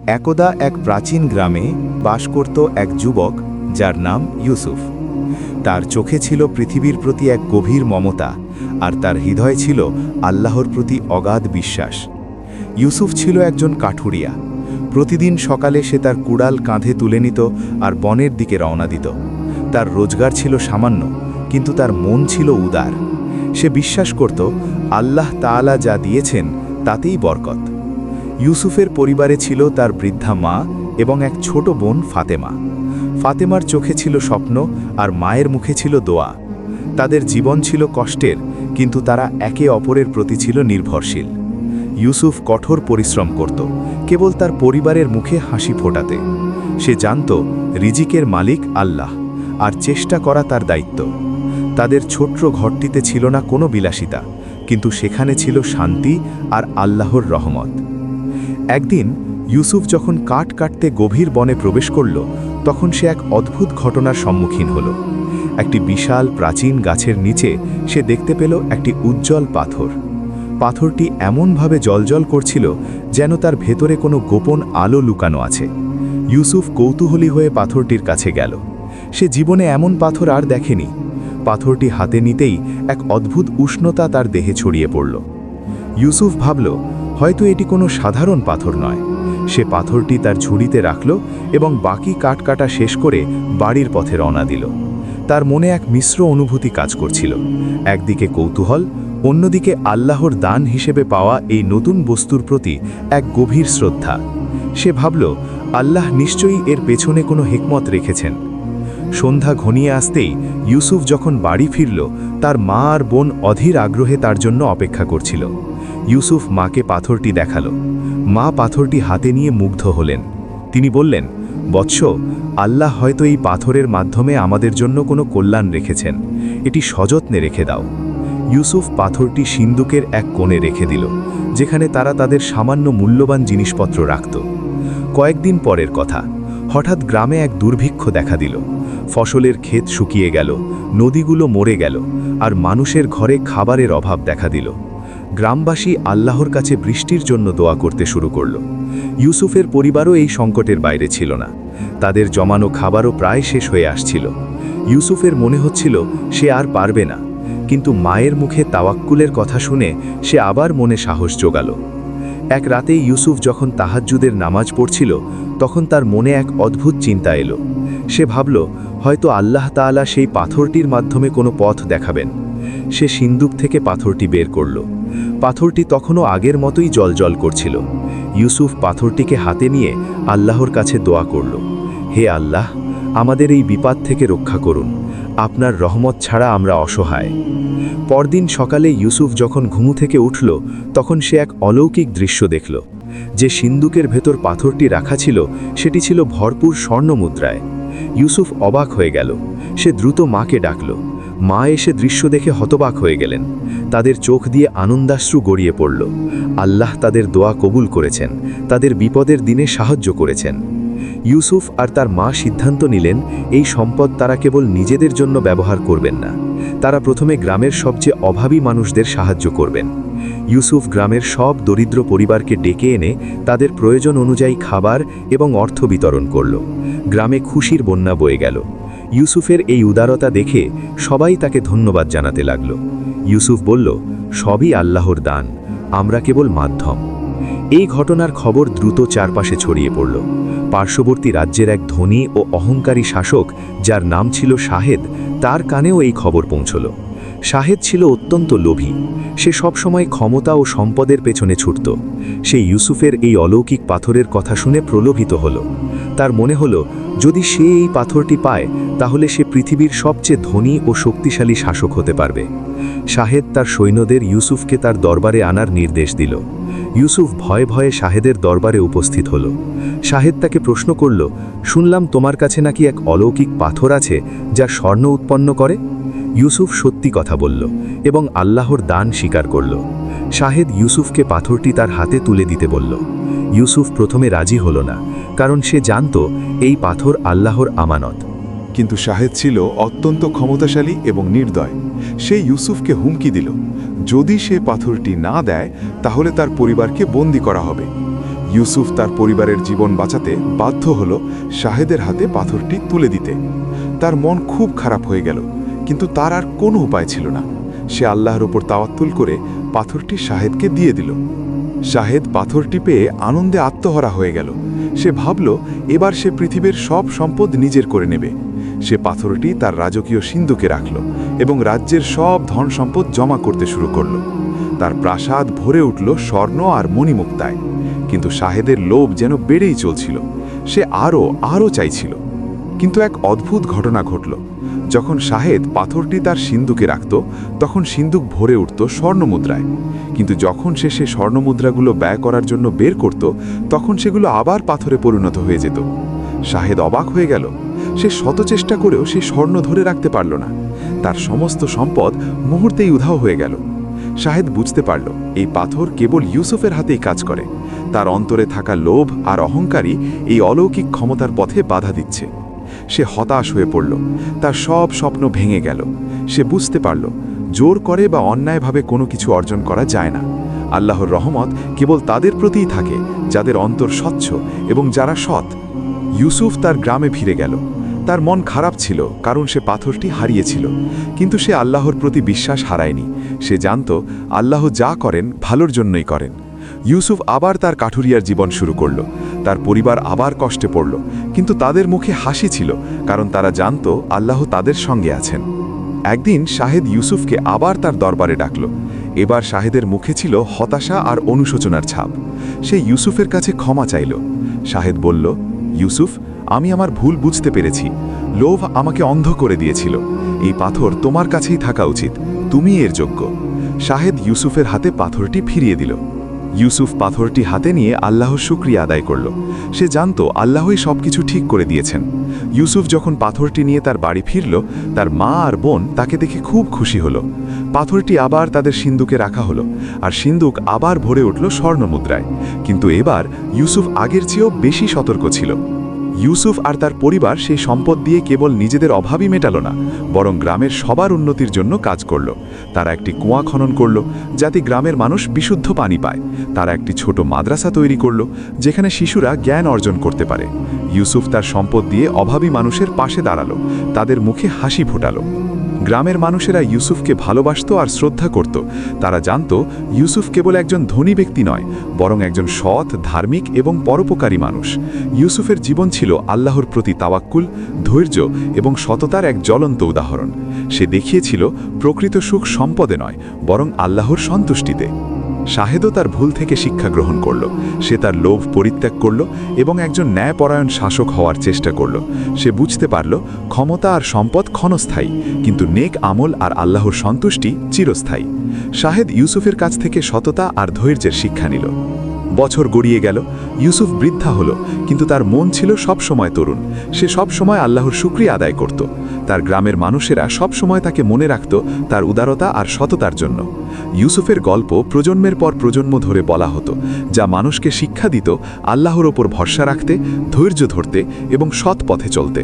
একদা এক প্রাচীন গ্রামে বাস করত এক যুবক যার নাম ইউসুফ। তার চোখে ছিল পৃথিবীর প্রতি এক গভীর মমতা, আর তার হৃদয়ে ছিল আল্লাহর প্রতি অগাধ বিশ্বাস। ইউসুফ ছিল একজন কাঠুরিয়া। প্রতিদিন সকালে সে তার কুড়াল কাঁধে তুলে নিত আর বনের দিকে রওনা দিত। তার রোজগার ছিল সামান্য, কিন্তু তার মন ছিল উদার। সে বিশ্বাস করত আল্লাহ তাআলা যা দিয়েছেন তাতেই বরকত। ইউসুফের পরিবারে ছিল তার বৃদ্ধা মা এবং এক ছোট বোন ফাতেমা। ফাতেমার চোখে ছিল স্বপ্ন আর মায়ের মুখে ছিল দোয়া। তাদের জীবন ছিল কষ্টের, কিন্তু তারা একে অপরের প্রতি ছিল নির্ভরশীল। ইউসুফ কঠোর পরিশ্রম করত, কেবল তার পরিবারের মুখে হাসি ফোটাতে। সে জানত রিজিকের মালিক আল্লাহ, আর চেষ্টা করা তার দায়িত্ব। তাদের ছোট্ট ঘরটিতে ছিল না কোনো বিলাসিতা, কিন্তু সেখানে ছিল শান্তি আর আল্লাহর রহমত। একদিন ইউসুফ যখন কাঠ কাটতে গভীর বনে প্রবেশ করল, তখন সে এক অদ্ভুত ঘটনার সম্মুখীন হল। একটি বিশাল প্রাচীন গাছের নিচে সে দেখতে পেল একটি উজ্জ্বল পাথর। পাথরটি এমনভাবে জ্বলজ্বল করছিল যেন তার ভেতরে কোনো গোপন আলো লুকানো আছে। ইউসুফ কৌতূহলী হয়ে পাথরটির কাছে গেল। সে জীবনে এমন পাথর আর দেখেনি। পাথরটি হাতে নিতেই এক অদ্ভুত উষ্ণতা তার দেহে ছড়িয়ে পড়ল। ইউসুফ ভাবল, হয়তো এটি কোনো সাধারণ পাথর নয়। সে পাথরটি তার ঝুড়িতে রাখল এবং বাকি কাঠ কাটা শেষ করে বাড়ির পথে রওনা দিল। তার মনে এক মিশ্র অনুভূতি কাজ করছিল। একদিকে কৌতূহল, অন্যদিকে আল্লাহর দান হিসেবে পাওয়া এই নতুন বস্তুর প্রতি এক গভীর শ্রদ্ধা। সে ভাবল, আল্লাহ নিশ্চয়ই এর পেছনে কোনো হিকমত রেখেছেন। সন্ধ্যা ঘনিয়ে আসতেই ইউসুফ যখন বাড়ি ফিরল, তার মা আর বোন অধীর আগ্রহে তার জন্য অপেক্ষা করছিল। ইউসুফ মাকে পাথরটি দেখাল। মা পাথরটি হাতে নিয়ে মুগ্ধ হলেন। তিনি বললেন, বৎস, আল্লাহ হয়তো এই পাথরের মাধ্যমে আমাদের জন্য কোনো কল্যাণ রেখেছেন। এটি সযত্নে রেখে দাও। ইউসুফ পাথরটি সিন্দুকের এক কোণে রেখে দিল, যেখানে তারা তাদের সামান্য মূল্যবান জিনিসপত্র রাখত। কয়েকদিন পরের কথা, হঠাৎ গ্রামে এক দুর্ভিক্ষ দেখা দিল। ফসলের ক্ষেত শুকিয়ে গেল, নদীগুলো মরে গেল, আর মানুষের ঘরে খাবারের অভাব দেখা দিল। গ্রামবাসী আল্লাহর কাছে বৃষ্টির জন্য দোয়া করতে শুরু করল। ইউসুফের পরিবারও এই সংকটের বাইরে ছিল না। তাদের জমানো খাবারও প্রায় শেষ হয়ে আসছিল। ইউসুফের মনে হচ্ছিল সে আর পারবে না, কিন্তু মায়ের মুখে তাওয়াক্কুলের কথা শুনে সে আবার মনে সাহস জোগাল। এক রাতে ইউসুফ যখন তাহাজ্জুদের নামাজ পড়ছিল, তখন তার মনে এক অদ্ভুত চিন্তা এলো। সে ভাবল, হয়তো আল্লাহ তাআলা সেই পাথরটির মাধ্যমে কোনো পথ দেখাবেন। সে সিন্দুক থেকে পাথরটি বের করল। পাথরটি তখনও আগের মতোই জ্বলজ্বল করছিল। ইউসুফ পাথরটিকে হাতে নিয়ে আল্লাহর কাছে দোয়া করল, হে আল্লাহ, আমাদের এই বিপদ থেকে রক্ষা করুন। আপনার রহমত ছাড়া আমরা অসহায়। পরদিন সকালে ইউসুফ যখন ঘুম থেকে উঠল, তখন সে এক অলৌকিক দৃশ্য দেখল। যে সিন্দুকের ভেতর পাথরটি রাখা ছিল, সেটি ছিল ভরপুর স্বর্ণমুদ্রায়। ইউসুফ অবাক হয়ে গেল। সে দ্রুত মাকে ডাকল। মা এসে দৃশ্য দেখে হতবাক হয়ে গেলেন। তাদের চোখ দিয়ে আনন্দাশ্রু গড়িয়ে পড়ল। আল্লাহ তাদের দোয়া কবুল করেছেন, তাদের বিপদের দিনে সাহায্য করেছেন। ইউসুফ আর তার মা সিদ্ধান্ত নিলেন, এই সম্পদ তারা কেবল নিজেদের জন্য ব্যবহার করবেন না। তারা প্রথমে গ্রামের সবচেয়ে অভাবী মানুষদের সাহায্য করবেন। ইউসুফ গ্রামের সব দরিদ্র পরিবারকে ডেকে এনে তাদের প্রয়োজন অনুযায়ী খাবার এবং অর্থ বিতরণ করল। গ্রামে খুশির বন্যা বয়ে গেল। ইউসুফের এই উদারতা দেখে সবাই তাকে ধন্যবাদ জানাতে লাগল। ইউসুফ বলল, সবই আল্লাহর দান, আমরা কেবল মাধ্যম। এই ঘটনার খবর দ্রুত চারপাশে ছড়িয়ে পড়ল। পার্শ্ববর্তী রাজ্যের এক ধনী ও অহংকারী শাসক, যার নাম ছিল শাহেদ, তার কানেও এই খবর পৌঁছল। শাহেদ ছিল অত্যন্ত লোভী। সে সবসময় ক্ষমতা ও সম্পদের পেছনে ছুটত। সে ইউসুফের এই অলৌকিক পাথরের কথা শুনে প্রলোভিত হল। তার মনে হল, যদি সে এই পাথরটি পায়, তাহলে সে পৃথিবীর সবচেয়ে ধনী ও শক্তিশালী শাসক হতে পারবে। শাহেদ তার সৈন্যদের ইউসুফকে তার দরবারে আনার নির্দেশ দিল। ইউসুফ ভয়ে ভয়ে শাহেদের দরবারে উপস্থিত হল। শাহেদ তাকে প্রশ্ন করল, শুনলাম তোমার কাছে নাকি এক অলৌকিক পাথর আছে যা স্বর্ণ উৎপন্ন করে। ইউসুফ সত্যি কথা বলল এবং আল্লাহর দান স্বীকার করল। শাহেদ ইউসুফকে পাথরটি তার হাতে তুলে দিতে বলল। ইউসুফ প্রথমে রাজি হল না, কারণ সে জানত এই পাথর আল্লাহর আমানত। কিন্তু শাহেদ ছিল অত্যন্ত ক্ষমতাশালী এবং নির্দয়। সে ইউসুফকে হুমকি দিল, যদি সে পাথরটি না দেয়, তাহলে তার পরিবারকে বন্দী করা হবে। ইউসুফ তার পরিবারের জীবন বাঁচাতে বাধ্য হল শাহেদের হাতে পাথরটি তুলে দিতে। তার মন খুব খারাপ হয়ে গেল, কিন্তু তার আর কোনো উপায় ছিল না। সে আল্লাহর ওপর তাওয়াক্কুল করে পাথরটি শাহেদকে দিয়ে দিল। শাহেদ পাথরটি পেয়ে আনন্দে আত্মহারা হয়ে গেল। সে ভাবল এবার সে পৃথিবীর সব সম্পদ নিজের করে নেবে। সে পাথরটি তার রাজকীয় সিন্ধুকে রাখল এবং রাজ্যের সব ধন সম্পদ জমা করতে শুরু করল। তার প্রাসাদ ভরে উঠল স্বর্ণ আর মণিমুক্তায়। কিন্তু শাহেদের লোভ যেন বেড়েই চলছিল। সে আরও চাইছিল। কিন্তু এক অদ্ভুত ঘটনা ঘটল। যখন শাহেদ পাথরটি তার সিন্ধুকে রাখত, তখন সিন্ধুক ভরে উঠত স্বর্ণমুদ্রায়। কিন্তু যখন সে স্বর্ণমুদ্রাগুলো ব্যয় করার জন্য বের করত, তখন সেগুলো আবার পাথরে পরিণত হয়ে যেত। শাহেদ অবাক হয়ে গেল। সে শত চেষ্টা করেও সে স্বর্ণ ধরে রাখতে পারল না। তার সমস্ত সম্পদ মুহূর্তেই উধাও হয়ে গেল। শাহেদ বুঝতে পারল এই পাথর কেবল ইউসুফের হাতেই কাজ করে। তার অন্তরে থাকা লোভ আর অহংকারী এই অলৌকিক ক্ষমতার পথে বাধা দিচ্ছে। সে হতাশ হয়ে পড়ল। তার সব স্বপ্ন ভেঙে গেল। সে বুঝতে পারল জোর করে বা অন্যায়ভাবে কোনো কিছু অর্জন করা যায় না। আল্লাহর রহমত কেবল তাদের প্রতিই থাকে যাদের অন্তর স্বচ্ছ এবং যারা সৎ। ইউসুফ তার গ্রামে ফিরে গেল। তার মন খারাপ ছিল, কারণ সে পাথরটি হারিয়েছিল। কিন্তু সে আল্লাহর প্রতি বিশ্বাস হারায়নি। সে জানত আল্লাহ যা করেন ভালোর জন্যই করেন। ইউসুফ আবার তার কাঠুরিয়ার জীবন শুরু করল। তার পরিবার আবার কষ্টে পড়ল, কিন্তু তাদের মুখে হাসি ছিল, কারণ তারা জানত আল্লাহ তাদের সঙ্গে আছেন। একদিন শাহেদ ইউসুফকে আবার তার দরবারে ডাকল। এবার শাহেদের মুখে ছিল হতাশা আর অনুশোচনার ছাপ। সে ইউসুফের কাছে ক্ষমা চাইল। শাহেদ বলল, ইউসুফ, আমি আমার ভুল বুঝতে পেরেছি। লোভ আমাকে অন্ধ করে দিয়েছিল। এই পাথর তোমার কাছেই থাকা উচিত। তুমি এর যোগ্য। শাহেদ ইউসুফের হাতে পাথরটি ফিরিয়ে দিল। ইউসুফ পাথরটি হাতে নিয়ে আল্লাহর শুকরিয়া আদায় করল। সে জানত আল্লাহই সবকিছু ঠিক করে দিয়েছেন। ইউসুফ যখন পাথরটি নিয়ে তার বাড়ি ফিরল, তার মা আর বোন তাকে দেখে খুব খুশি হলো। পাথরটি আবার তাদের সিন্ধুকে রাখা হলো, আর সিন্ধুক আবার ভরে উঠল স্বর্ণমুদ্রায়। কিন্তু এবার ইউসুফ আগের চেয়েও বেশি সতর্ক ছিল। ইউসুফ আর তার পরিবার সেই সম্পদ দিয়ে কেবল নিজেদের অভাবই মেটালো না, বরং গ্রামের সবার উন্নতির জন্য কাজ করল। তারা একটি কুয়া খনন করল, যাতে গ্রামের মানুষ বিশুদ্ধ পানি পায়। তারা একটি ছোট মাদ্রাসা তৈরি করল, যেখানে শিশুরা জ্ঞান অর্জন করতে পারে। ইউসুফ তার সম্পদ দিয়ে অভাবী মানুষের পাশে দাঁড়ালো, তাদের মুখে হাসি ফোটালো। গ্রামের মানুষেরা ইউসুফকে ভালোবাসত আর শ্রদ্ধা করত। তারা জানত ইউসুফ কেবল একজন ধনী ব্যক্তি নয়, বরং একজন সৎ, ধার্মিক এবং পরোপকারী মানুষ। ইউসুফের জীবন ছিল আল্লাহর প্রতি তাওয়াক্কুল, ধৈর্য এবং সততার এক জ্বলন্ত উদাহরণ। সে দেখিয়েছিল প্রকৃত সুখ সম্পদে নয়, বরং আল্লাহর সন্তুষ্টিতে। শাহেদও তার ভুল থেকে শিক্ষা গ্রহণ করল। সে তার লোভ পরিত্যাগ করল এবং একজন ন্যায়পরায়ণ শাসক হওয়ার চেষ্টা করল। সে বুঝতে পারল ক্ষমতা আর সম্পদ ক্ষণস্থায়ী, কিন্তু নেক আমল আর আল্লাহর সন্তুষ্টি চিরস্থায়ী। শাহেদ ইউসুফের কাছ থেকে সততা আর ধৈর্যের শিক্ষা নিল। বছর গড়িয়ে গেল। ইউসুফ বৃদ্ধা হলো, কিন্তু তার মন ছিল সবসময় তরুণ। সে সবসময় আল্লাহর শুকরিয়া আদায় করত। তার গ্রামের মানুষেরা সবসময় তাকে মনে রাখত তার উদারতা আর সততার জন্য। ইউসুফের গল্প প্রজন্মের পর প্রজন্ম ধরে বলা হতো, যা মানুষকে শিক্ষা দিত আল্লাহর ওপর ভরসা রাখতে, ধৈর্য ধরতে এবং সৎ পথে চলতে।